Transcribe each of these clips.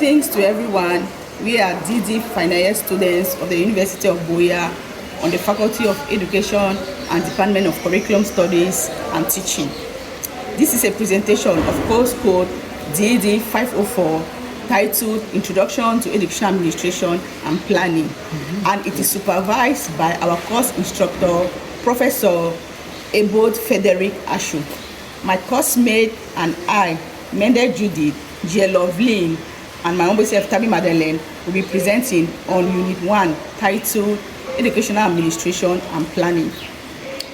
Greetings to everyone. We are DD final year students of the University of Boya on the Faculty of Education and Department of Curriculum Studies and Teaching. This is a presentation of course code DD 504 titled Introduction to Education Administration and Planning, and it is supervised by our course instructor, Professor Ebot Frederick Asuh. My course mate and I, Mende Judith, Lovely, and my own self, Tabi Madeleine, will be presenting on Unit 1 titled Educational Administration and Planning.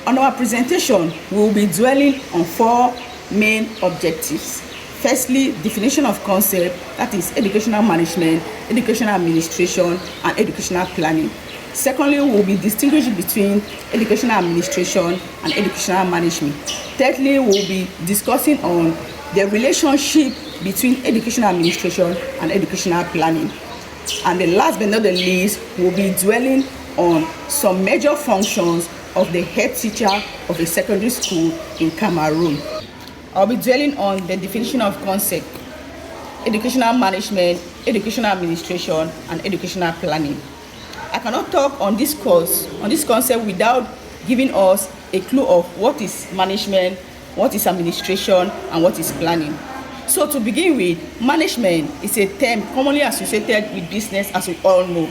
On our presentation, we will be dwelling on 4 main objectives. Firstly, definition of concept, that is educational management, educational administration, and educational planning. Secondly, we will be distinguishing between educational administration and educational management. Thirdly, we will be discussing on the relationship between educational administration and educational planning. And the last but not the least, we will be dwelling on some major functions of the head teacher of a secondary school in Cameroon. I'll be dwelling on the definition of concept, educational management, educational administration, and educational planning. I cannot talk on this course, on this concept, without giving us a clue of what is management, what is administration, and what is planning. So to begin with, management is a term commonly associated with business, as we all know.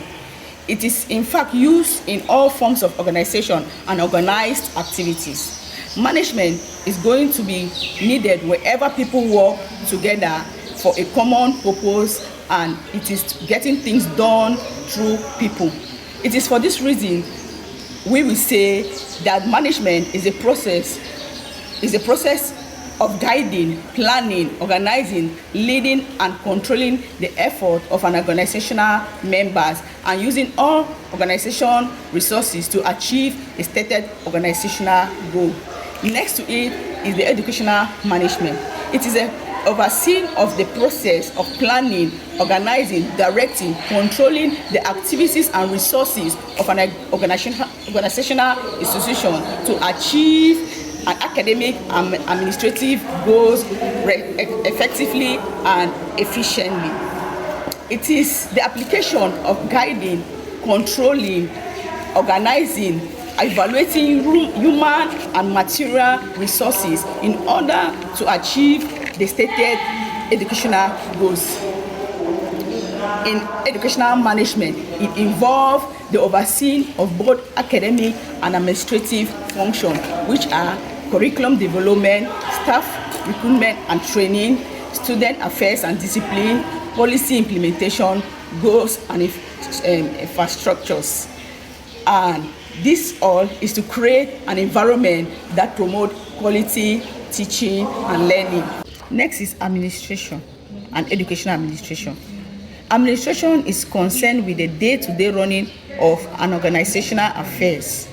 It is in fact used in all forms of organization and organized activities. Management is going to be needed wherever people work together for a common purpose, and it is getting things done through people. It is for this reason we will say that management is a process of guiding, planning, organizing, leading, and controlling the effort of an organizational members and using all organization resources to achieve a stated organizational goal. Next to it is the educational management. It is a overseeing of the process of planning, organizing, directing, controlling the activities and resources of an organizational institution to achieve an academic and administrative goals effectively and efficiently. It is the application of guiding, controlling, organizing, evaluating human and material resources in order to achieve the stated educational goals. In educational management, it involves the overseeing of both academic and administrative functions, which are curriculum development, staff recruitment and training, student affairs and discipline, policy implementation, goals and infrastructures. And this all is to create an environment that promotes quality teaching and learning. Next is administration and educational administration. Administration is concerned with the day-to-day running of an organizational affairs.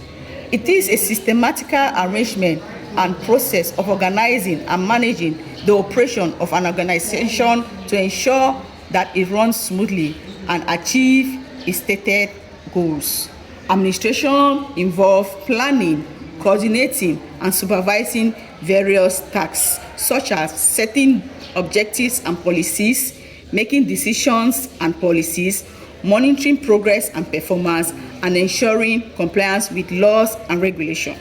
It is a systematical arrangement and process of organizing and managing the operation of an organization to ensure that it runs smoothly and achieve its stated goals. Administration involves planning, coordinating, and supervising various tasks, such as setting objectives and policies, making decisions and policies, monitoring progress and performance, and ensuring compliance with laws and regulations.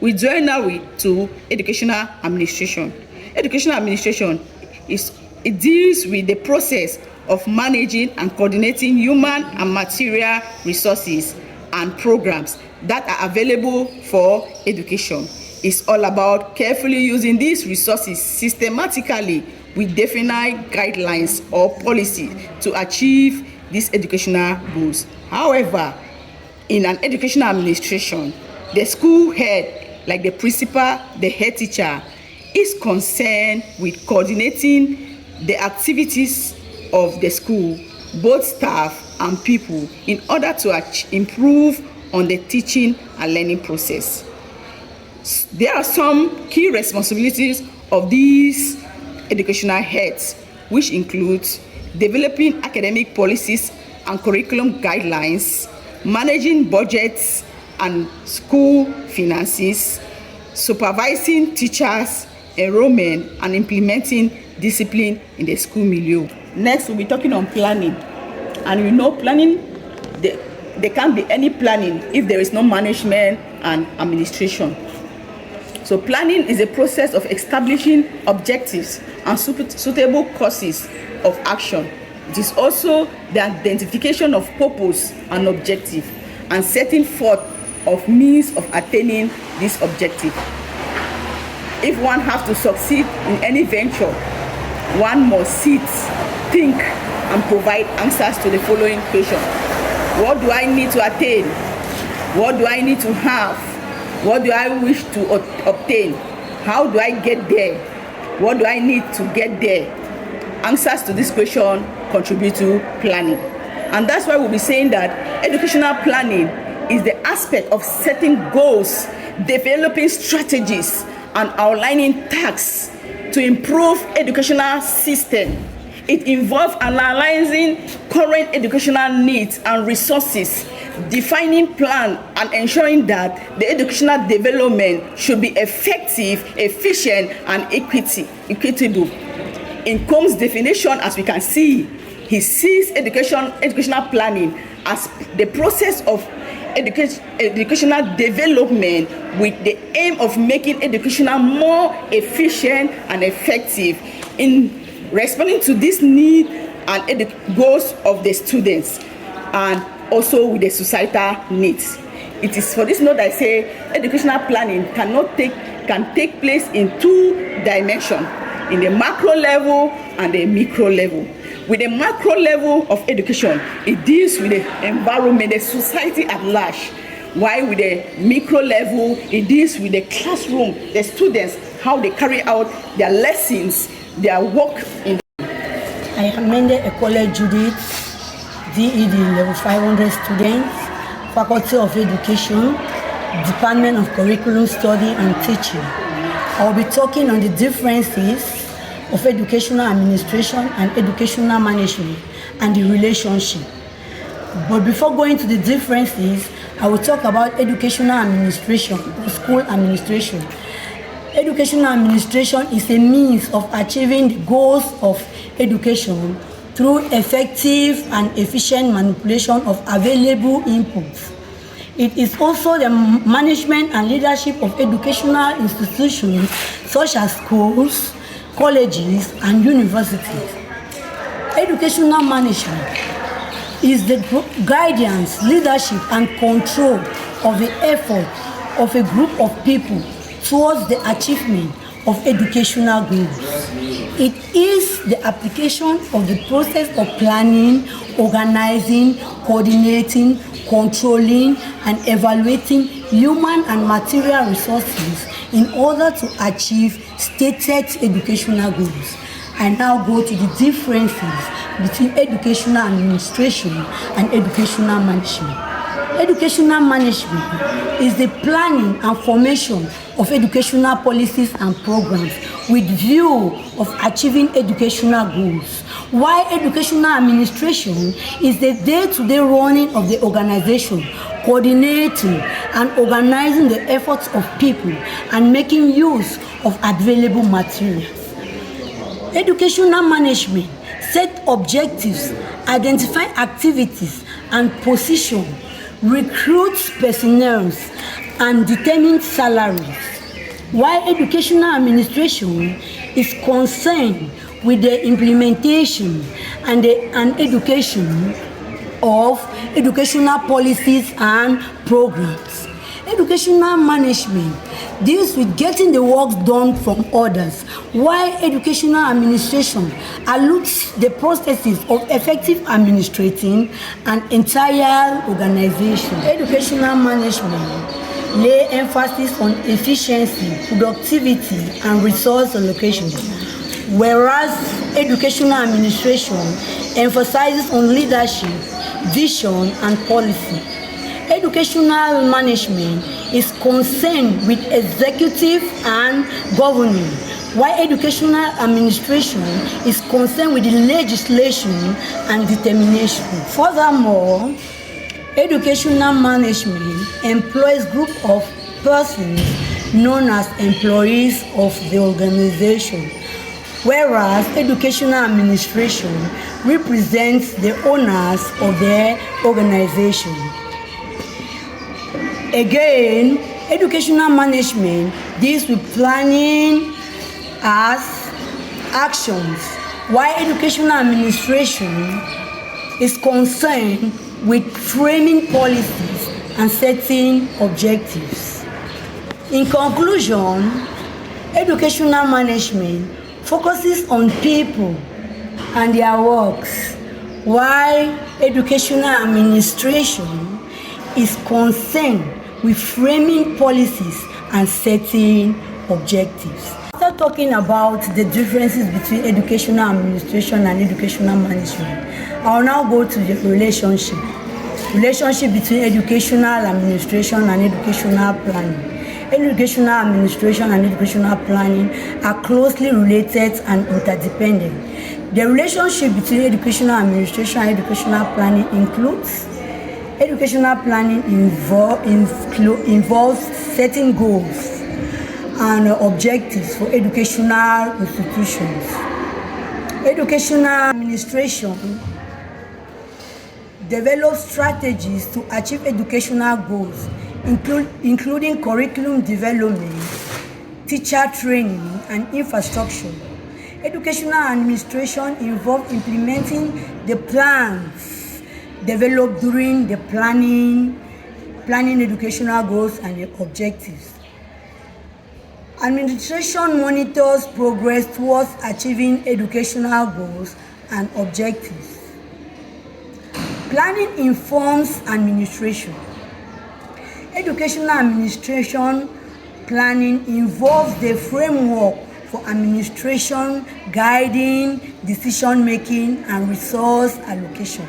We join now to educational administration. Educational administration deals with the process of managing and coordinating human and material resources and programs that are available for education. It's all about carefully using these resources systematically with definite guidelines or policy to achieve these educational goals. However, in an educational administration, the school head, like the principal, the head teacher, is concerned with coordinating the activities of the school, both staff and people, in order to improve on the teaching and learning process. There are some key responsibilities of these educational heads, which includes developing academic policies and curriculum guidelines, managing budgets and school finances, supervising teachers, enrollment, and implementing discipline in the school milieu. Next, we'll be talking on planning. And you know, planning, there can't be any planning if there is no management and administration. So planning is a process of establishing objectives and suitable courses of action. It is also the identification of purpose and objective and setting forth of means of attaining this objective. If one has to succeed in any venture, one must sit, think, and provide answers to the following questions. What do I need to attain? What do I need to have? What do I wish to obtain? How do I get there? What do I need to get there? Answers to this question contribute to planning. And that's why we'll be saying that educational planning is the aspect of setting goals, developing strategies, and outlining tasks to improve educational system. It involves analyzing current educational needs and resources, defining plan, and ensuring that the educational development should be effective, efficient, and equitable. In Combs' definition, as we can see, he sees educational planning as the process of educational development with the aim of making education more efficient and effective in responding to this need and goals of the students, and also with the societal needs. It is for this note that I say educational planning can take place in two dimensions, in the macro level and the micro level. With the macro level of education, it deals with the environment, the society at large. While with the micro level, it deals with the classroom, the students, how they carry out their lessons, their work in. I commended Ecole Judith, DED level 500 students, Faculty of Education, Department of Curriculum Study and Teaching. I will be talking on the differences of educational administration and educational management and the relationship. But before going to the differences, I will talk about educational administration or school administration. Educational administration is a means of achieving the goals of education through effective and efficient manipulation of available inputs. It is also the management and leadership of educational institutions such as schools, colleges, and universities. Educational management is the guidance, leadership, and control of the effort of a group of people towards the achievement of educational goals. It is the application of the process of planning, organizing, coordinating, controlling, and evaluating human and material resources in order to achieve stated educational goals. I now go to the differences between educational administration and educational management. Educational management is the planning and formation of educational policies and programs with view of achieving educational goals, while educational administration is the day-to-day running of the organization, coordinating and organizing the efforts of people and making use of available materials. Educational management set objectives, identify activities and position, recruits personnel, and determine salaries, while educational administration is concerned with the implementation and education of educational policies and programs. Educational management deals with getting the work done from others, while educational administration alludes the processes of effective administrating an entire organization. Educational management lay emphasis on efficiency, productivity, and resource allocation, whereas educational administration emphasizes on leadership, vision, and policy. Educational management is concerned with executive and governing, while educational administration is concerned with the legislation and determination. Furthermore, educational management employs a group of persons known as employees of the organization, whereas educational administration represents the owners of the organization. Again, educational management deals with planning as actions, while educational administration is concerned with framing policies and setting objectives. In conclusion, educational management focuses on people and their works, while educational administration is concerned with framing policies and setting objectives. After talking about the differences between educational administration and educational management, I will now go to the relationship between educational administration and educational planning. Educational administration and educational planning are closely related and interdependent. The relationship between educational administration and educational planning includes educational planning involves setting goals and objectives for educational institutions. Educational administration develops strategies to achieve educational goals, including curriculum development, teacher training, and infrastructure. Educational administration involves implementing the plans developed during the planning educational goals and the objectives. Administration monitors progress towards achieving educational goals and objectives. Planning informs administration. Educational administration planning involves the framework for administration, guiding decision-making and resource allocation.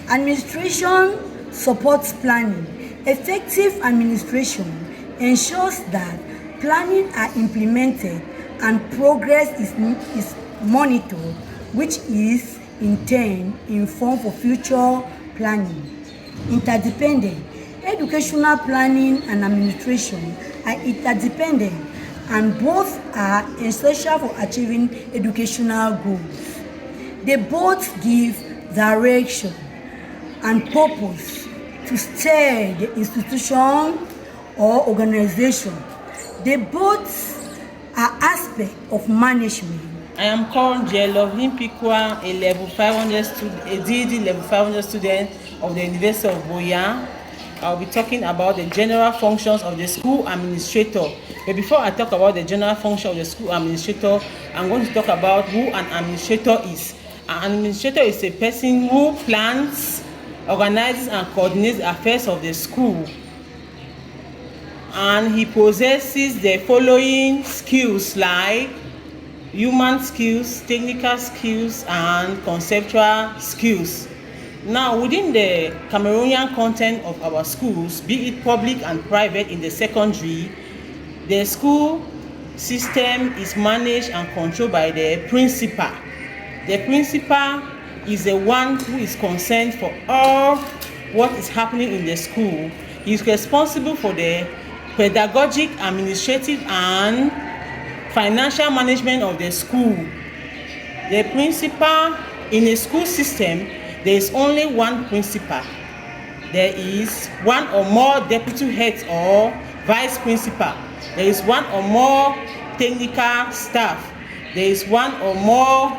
Administration supports planning. Effective administration ensures that planning are implemented and progress is monitored, which is in turn informed for future planning. Interdependent. Educational planning and administration are interdependent and both are essential for achieving educational goals. They both give direction and purpose to steer the institution or organization. They both are aspects of management. I am called Jelovin Pikwa, a level 500 student, a DD level 500 student of the University of Boyan. I'll be talking about the general functions of the school administrator. But before I talk about the general function of the school administrator, I'm going to talk about who an administrator is. An administrator is a person who plans, organizes, and coordinates the affairs of the school. And he possesses the following skills like human skills, technical skills, and conceptual skills. Now, within the Cameroonian content of our schools, be it public and private in the secondary, the school system is managed and controlled by the principal. The principal is the one who is concerned for all what is happening in the school. He is responsible for the pedagogic, administrative, and financial management of the school. The principal in a school system, there is only one principal. There is one or more deputy heads or vice principal. There is one or more technical staff. There is one or more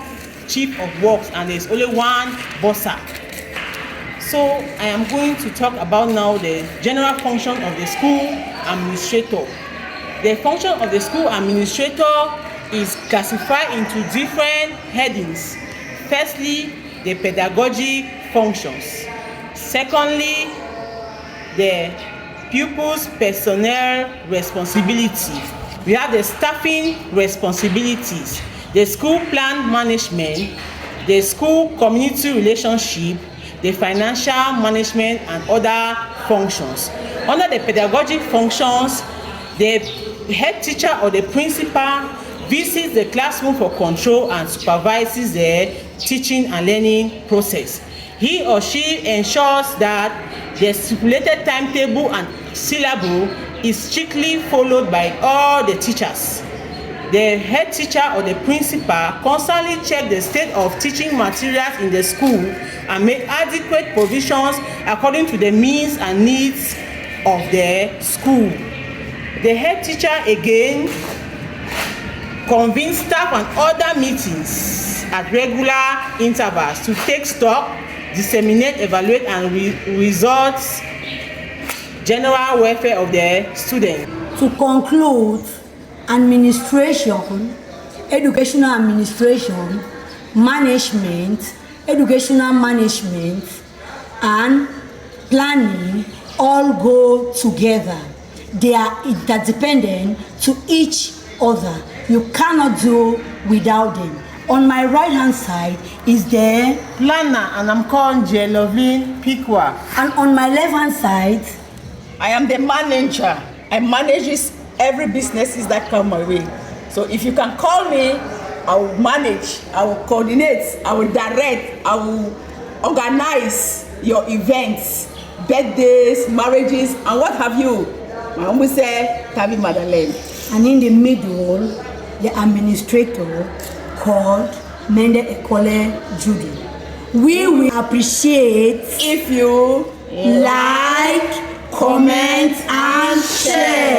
chief of works, and there is only one bossa. So I am going to talk about now the general function of the school administrator. The function of the school administrator is classified into different headings. Firstly, the pedagogic functions. Secondly, the pupils' personnel responsibility. We have the staffing responsibilities, the school plan management, the school community relationship, the financial management, and other functions. Under the pedagogic functions, the head teacher or the principal visits the classroom for control and supervises the teaching and learning process. He or she ensures that the stipulated timetable and syllabus is strictly followed by all the teachers. the head teacher or the principal constantly check the state of teaching materials in the school and make adequate provisions according to the means and needs of the school. The head teacher again convenes staff and other meetings at regular intervals to take stock, disseminate, evaluate, and results general welfare of the student. To conclude, administration, educational administration, management, educational management, and planning all go together. They are interdependent to each other. You cannot do without them. On my right hand side is the planner, and I'm called Jelovin Pikwa. And on my left hand side, I am the manager. I manage every businesses that come my way. So if you can call me, I will manage, I will coordinate, I will direct, I will organize your events, birthdays, marriages, and what have you. My mom will say, Tabi Madeleine. And in the middle, the administrator called Mende Ekole Judy. We will appreciate if you like, comment, and share.